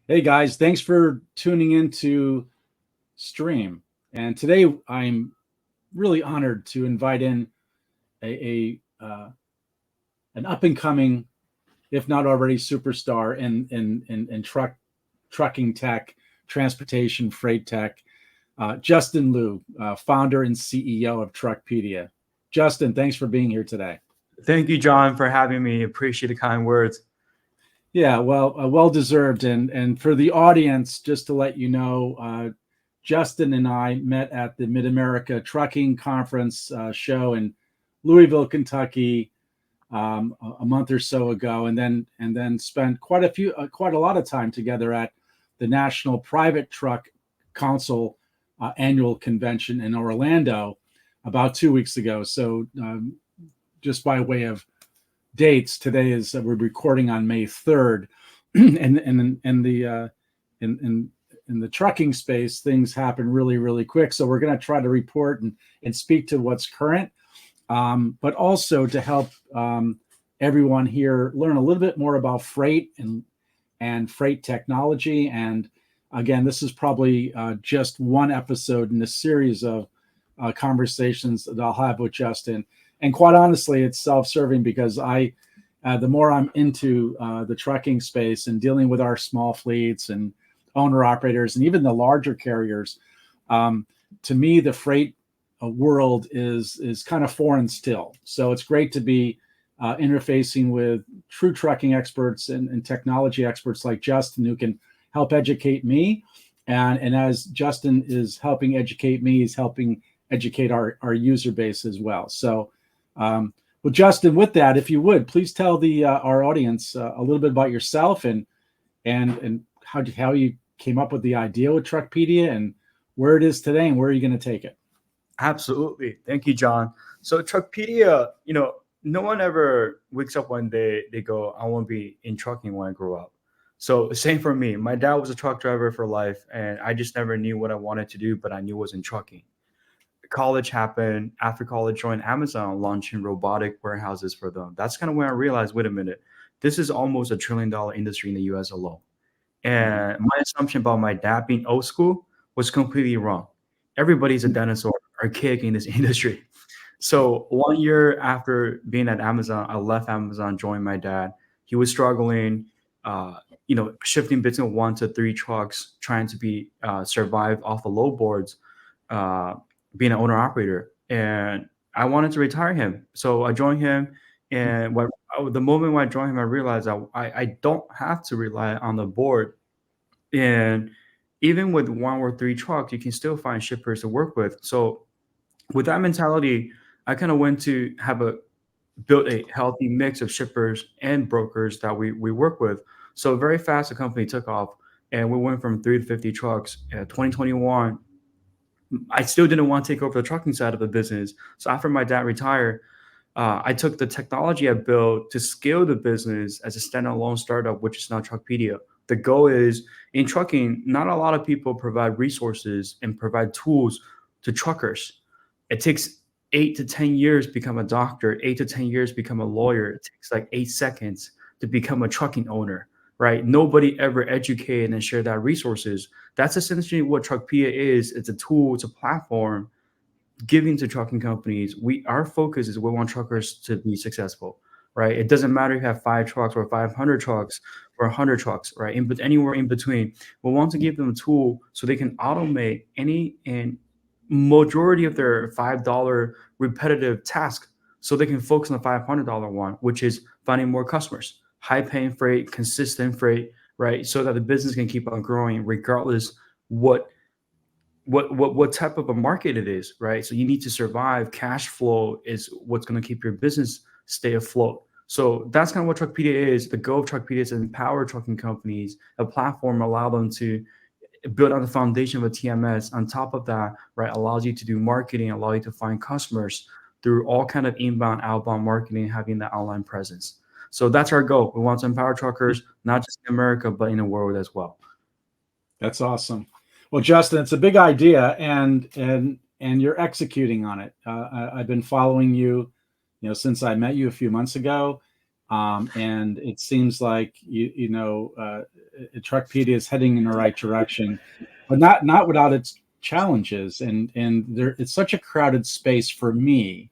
Hey guys, thanks for tuning in to Stream. And today I'm really honored to invite in a an up and coming, if not already superstar in trucking tech, transportation, freight tech, Justin Liu, founder and CEO of Truckpedia. Justin, thanks for being here today. Thank you, John, for having me. Appreciate the kind words. Yeah, well deserved. And for the audience, just to let you know, Justin and I met at the Mid America Trucking Conference show in Louisville, Kentucky, a month or so ago, and then spent quite a lot of time together at the National Private Truck Council annual convention in Orlando about 2 weeks ago. So just by way of dates, today is we're recording on May 3rd, and in the trucking space, things happen really quick. So we're going to try to report and speak to what's current, but also to help everyone here learn a little bit more about freight and freight technology. And again, this is probably just one episode in a series of conversations that I'll have with Justin. And quite honestly, it's self-serving because the more I'm into the trucking space and dealing with our small fleets and owner operators and even the larger carriers, to me, the freight world is kind of foreign still. So it's great to be interfacing with true trucking experts and technology experts like Justin, who can help educate me. And as Justin is helping educate me, he's helping educate our user base as well. So, well, Justin, with that, if you would, please tell our audience a little bit about yourself and how you came up with the idea with Truckpedia and where it is today and where are you going to take it? Absolutely. Thank you, John. So Truckpedia, no one ever wakes up one day, they go, I want to be in trucking when I grow up. So same for me. My dad was a truck driver for life, and I just never knew what I wanted to do, but I knew it was in trucking. College happened. After college, joined Amazon, launching robotic warehouses for them. That's kind of when I realized, wait a minute, this is almost $1 trillion industry in the US alone. And my assumption about my dad being old school was completely wrong. Everybody's a dinosaur, archaic in this industry. So 1 year after being at Amazon, I left Amazon, joined my dad. He was struggling, shifting between 1 to 3 trucks, trying to be survive off the low boards, being an owner operator. And I wanted to retire him. So I joined him. And the moment when I joined him, I realized I don't have to rely on the board. And even with 1 or 3 trucks, you can still find shippers to work with. So with that mentality, I kind of went to built a healthy mix of shippers and brokers that we work with. So very fast, the company took off, and we went from 3 to 50 trucks. 2021, I still didn't want to take over the trucking side of the business. So after my dad retired, I took the technology I built to scale the business as a standalone startup, which is now Truckpedia. The goal is in trucking, not a lot of people provide resources and provide tools to truckers. It takes 8 to 10 years to become a doctor, 8 to 10 years to become a lawyer. It takes like 8 seconds to become a trucking owner, right? Nobody ever educated and shared that resources. That's essentially what Truckpedia is. It's a tool, it's a platform giving to trucking companies. Our focus is we want truckers to be successful, right? It doesn't matter if you have 5 trucks or 500 trucks or 100 trucks, right? But anywhere in between, we want to give them a tool so they can automate any and majority of their $5 repetitive task, so they can focus on the $500 one, which is finding more customers, high paying freight, consistent freight, right? So that the business can keep on growing regardless what type of a market it is, right? So you need to survive. Cash flow is what's going to keep your business stay afloat. So that's kind of what Truckpedia is. The goal of Truckpedia is to empower trucking companies, a platform allow them to build on the foundation of a TMS. On top of that, right, allows you to do marketing, allow you to find customers through all kind of inbound, outbound marketing, having that online presence. So that's our goal. We want to empower truckers, not just in America, but in the world as well. That's awesome. Well, Justin, it's a big idea, and you're executing on it. I've been following you, since I met you a few months ago, And it seems like Truckpedia is heading in the right direction, but not without its challenges. And there, it's such a crowded space for me.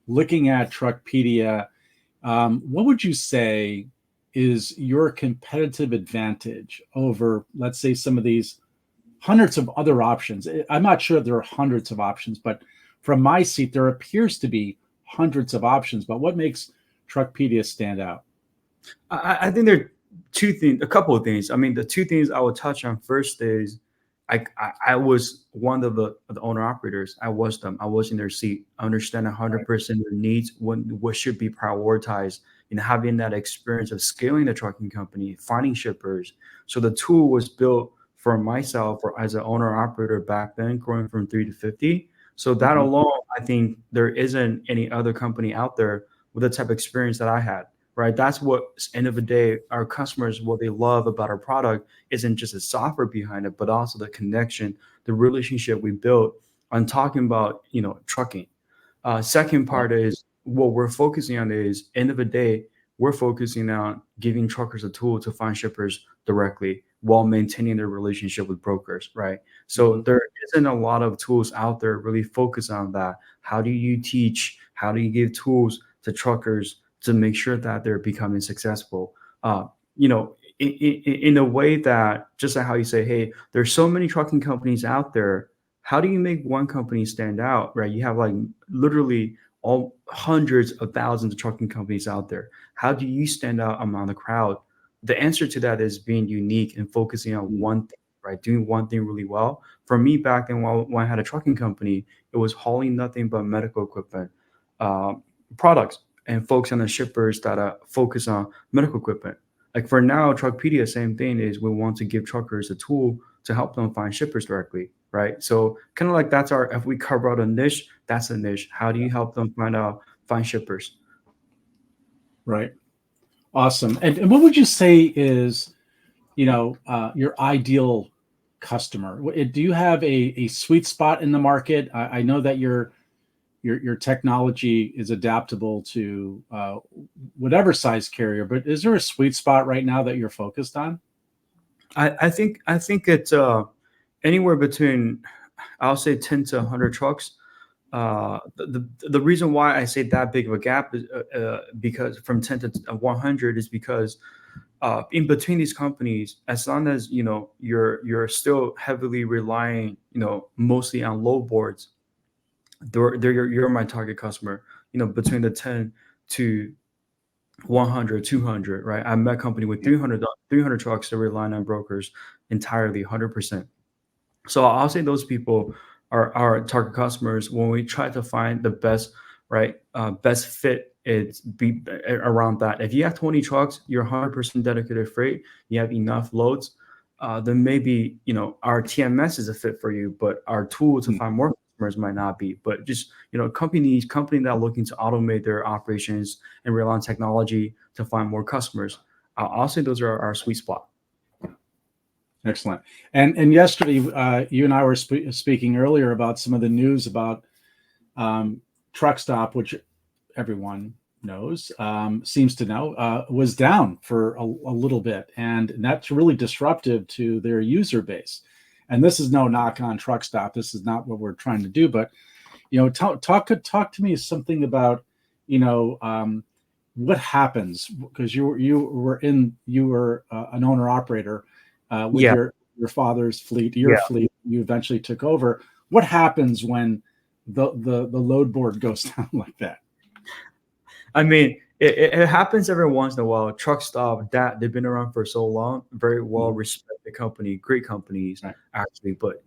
Looking at Truckpedia, what would you say is your competitive advantage over, let's say, some of these hundreds of other options? I'm not sure there are hundreds of options, but from my seat, there appears to be hundreds of options. But what makes Truckpedia stand out? I think there are two things, a couple of things. I mean, the two things I would touch on first is I was one of the owner operators. I was them. I was in their seat. I understand 100% their needs, what should be prioritized, and having that experience of scaling the trucking company, finding shippers. So the tool was built for myself or as an owner operator back then, growing from 3 to 50. So that Mhm. alone, I think there isn't any other company out there with the type of experience that I had. Right. That's what, end of the day, our customers, what they love about our product isn't just the software behind it, but also the connection, the relationship we built on talking about, trucking. Second Right. part is what we're focusing on is, end of the day, we're focusing on giving truckers a tool to find shippers directly while maintaining their relationship with brokers, right? So Mhm. there isn't a lot of tools out there really focused on that. How do you teach? How do you give tools to truckers to make sure that they're becoming successful? In a way that, just like how you say, hey, there's so many trucking companies out there. How do you make one company stand out, right? You have like literally all hundreds of thousands of trucking companies out there. How do you stand out among the crowd? The answer to that is being unique and focusing on Mhm. one thing, right? Doing one thing really well. For me, back then, when I had a trucking company, it was hauling nothing but medical equipment uh, products and focus on the shippers that focus on medical equipment. Like for now, Truckpedia, same thing is we want to give truckers a tool to help them find shippers directly, right? So kind of like that's our, if we carve out a niche, that's a niche. How do you help them find shippers? Right. Awesome. And what would you say is, your ideal customer? Do you have a sweet spot in the market? I know that your technology is adaptable to whatever size carrier, but is there a sweet spot right now that you're focused on? I think it's anywhere between, I'll say 10 to 100 trucks. The reason why I say that big of a gap is because from 10 to 100 is because in between these companies, as long as you're still heavily relying, mostly on load boards, you're my target customer. Between the 10 to 100, 200, right? I met a company with 300 trucks that rely on brokers entirely, 100%. So I'll say those people are our target customers when we try to find the best, right? Best fit. It's be around that. If you have 20 trucks, you're 100% dedicated freight, you have enough loads, then maybe our TMS is a fit for you, but our tool to Hmm. find more customers might not be. But just company that are looking to automate their operations and rely on technology to find more customers, I'll say those are our sweet spot. Excellent. And yesterday, you and I were speaking earlier about some of the news about Truck Stop, which everyone knows, seems to know, was down for a little bit, and that's really disruptive to their user base. And this is no knock on Truck Stop. This is not what we're trying to do, but talk to me something about you know um, what happens because you were an owner operator with Yeah, your father's fleet, your yeah. fleet. You eventually took over. What happens when the load board goes down like that? I mean, it happens every once in a while. Truck stop that they've been around for so long, very well Mhm. respected company, great companies Right. actually. But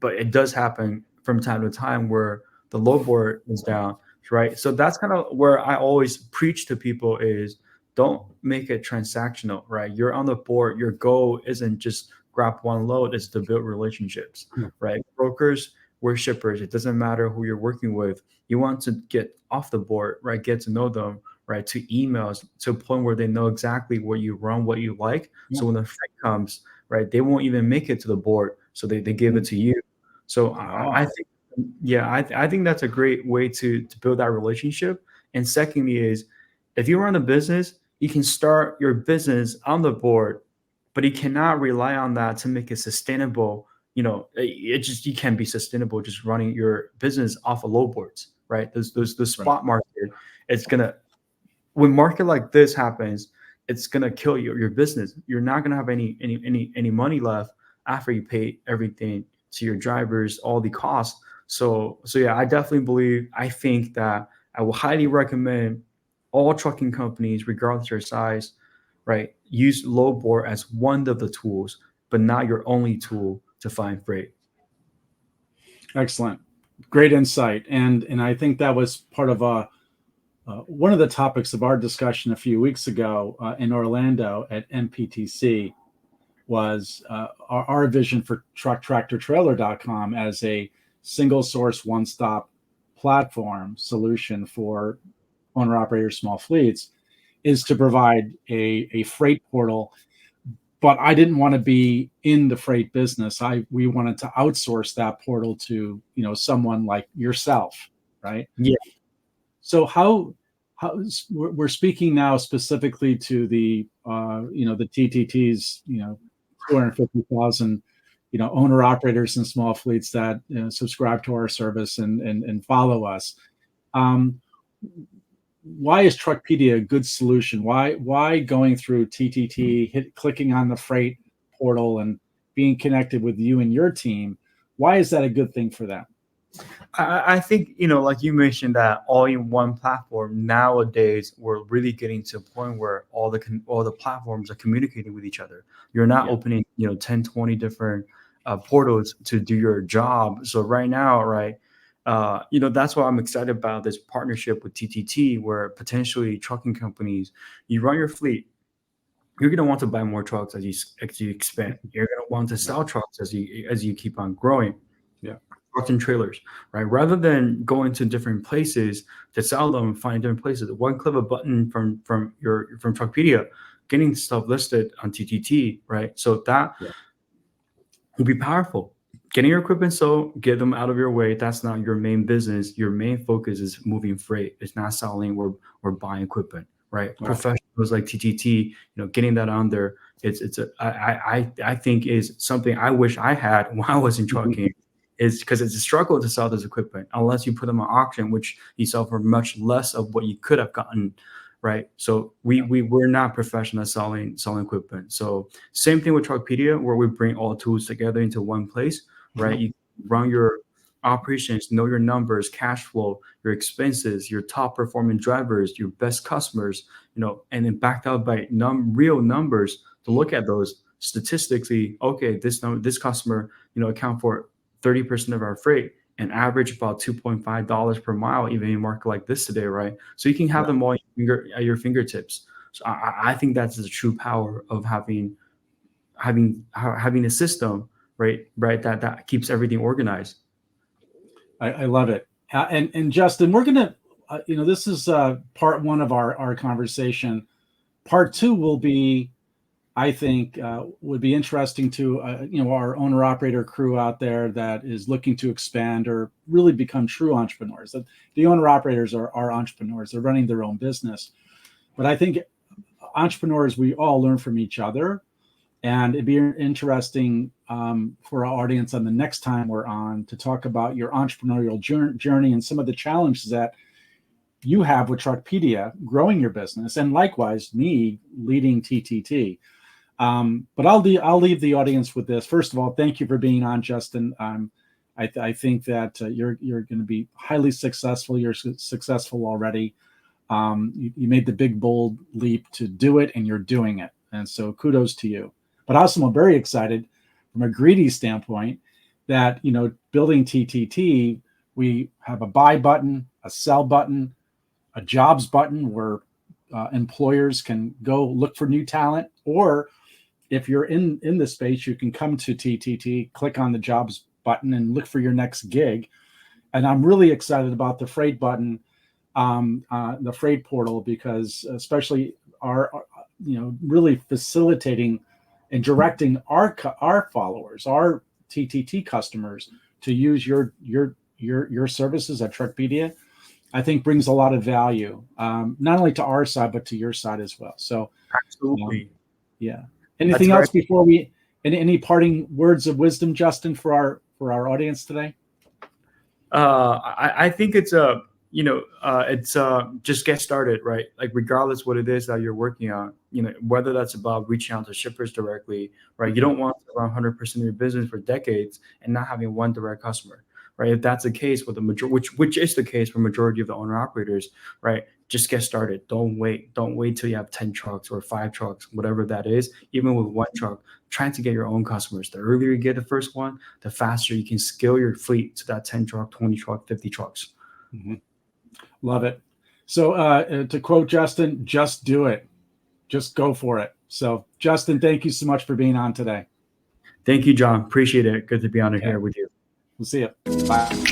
but it does happen from time to time where the load board is down, right? So that's kind of where I always preach to people is don't make it transactional, right? You're on the board. Your goal isn't just grab one load; it's to build relationships, Yeah. right? Brokers, we're shippers. It doesn't matter who you're working with, you want to get off the board, right? Get to know them, right? To emails to a point where they know exactly what you run, what you like. Yeah. So when the freight comes, right, they won't even make it to the board. So they give it Mhm. to you. So I Oh, think, yeah, I think that's a great way to build that relationship. And secondly is If you run a business, you can start your business on the board, but you cannot rely on that to make it sustainable. It just, you can't be sustainable just running your business off of low boards, right? There's the spot market. It's gonna, when market like this happens, it's gonna kill your business. You're not gonna have any money left after you pay everything to your drivers, all the costs. So yeah, I think that I will highly recommend all trucking companies, regardless of their size, right, use low board as one of the tools, but not your only tool to find freight. Excellent. Great insight. And I think that was part of one of the topics of our discussion a few weeks ago in Orlando at MPTC was our vision for trucktractortrailer.com as a single source, one-stop platform solution for owner operators, small fleets, is to provide a freight portal. But I didn't want to be in the freight business. We wanted to outsource that portal to someone like yourself, right? Yeah. So how we're speaking now specifically to the the TTTs, 250,000 owner operators and small fleets that subscribe to our service and follow us. Why is Truckpedia a good solution? Why going through TTT, clicking on the freight portal and being connected with you and your team? Why is that a good thing for them? I think, like you mentioned, that all in one platform. Nowadays, we're really getting to a point where all the platforms are communicating with each other. You're not opening 10, 20 different portals to do your job. So right now, right, that's why I'm excited about this partnership with TTT, where potentially trucking companies, you run your fleet, you're going to want to buy more trucks as you expand. You're going to want to sell trucks as you keep on growing. Yeah. Trucks and trailers, right? Rather than going to different places to sell them, find different places. One click of a button from Truckpedia, getting stuff listed on TTT, right? So that will be powerful. Getting your equipment sold, get them out of your way. That's not your main business. Your main focus is moving freight. It's not selling or buying equipment, right? Wow. Professionals like TTT, getting that on there. I think is something I wish I had when I was in trucking. Is because it's a struggle to sell this equipment unless you put them on auction, which you sell for much less of what you could have gotten, right? So we're not professional selling equipment. So same thing with Truckpedia, where we bring all tools together into one place, right? You run your operations, know your numbers, cash flow, your expenses, your top performing drivers, your best customers, and then backed out by real numbers to look at those statistically. Okay, this customer, account for 30% of our freight and average about $2.5 per mile, even in a market like this today, right? So you can have them all at your fingertips. So I think that's the true power of having a system, right, that keeps everything organized. I love it. And Justin, we're gonna, this is part one of our conversation. Part two will be, I think, would be interesting to our owner operator crew out there that is looking to expand or really become true entrepreneurs. The owner operators are entrepreneurs. They're running their own business. But I think entrepreneurs, we all learn from each other. And it'd be interesting for our audience on the next time we're on to talk about your entrepreneurial journey and some of the challenges that you have with Truckpedia, growing your business, and likewise me leading TTT. But I'll leave the audience with this. First of all, thank you for being on, Justin. I think that you're going to be highly successful. You're successful already. You made the big, bold leap to do it, and you're doing it. And so kudos to you. But also, I'm very excited from a greedy standpoint that, building TTT, we have a buy button, a sell button, a jobs button where employers can go look for new talent, or if you're in the space, you can come to TTT, click on the jobs button and look for your next gig. And I'm really excited about the freight button, the freight portal, because especially our really facilitating and directing our followers, our TTT customers, to use your services at Truckpedia. I think brings a lot of value, not only to our side, but to your side as well. So Absolutely. yeah. That's Anything very else before we, any parting words of wisdom, Justin, for our audience today? I think it's it's just get started, right? Like regardless what it is that you're working on, whether that's about reaching out to shippers directly, right? You don't want to run 100% of your business for decades and not having one direct customer, right? If that's the case with the majority, which is the case for majority of the owner operators, right? Just get started. Don't wait. Don't wait till you have 10 trucks or 5 trucks, whatever that is. Even with one truck, trying to get your own customers. The earlier you get the first one, the faster you can scale your fleet to that 10 truck, 20 truck, 50 trucks. Mm-hmm. Love it. So to quote Justin, just do it. Just go for it. So Justin, thank you so much for being on today. Thank you, John. Appreciate it. Good to be on here with you. We'll see you. Bye.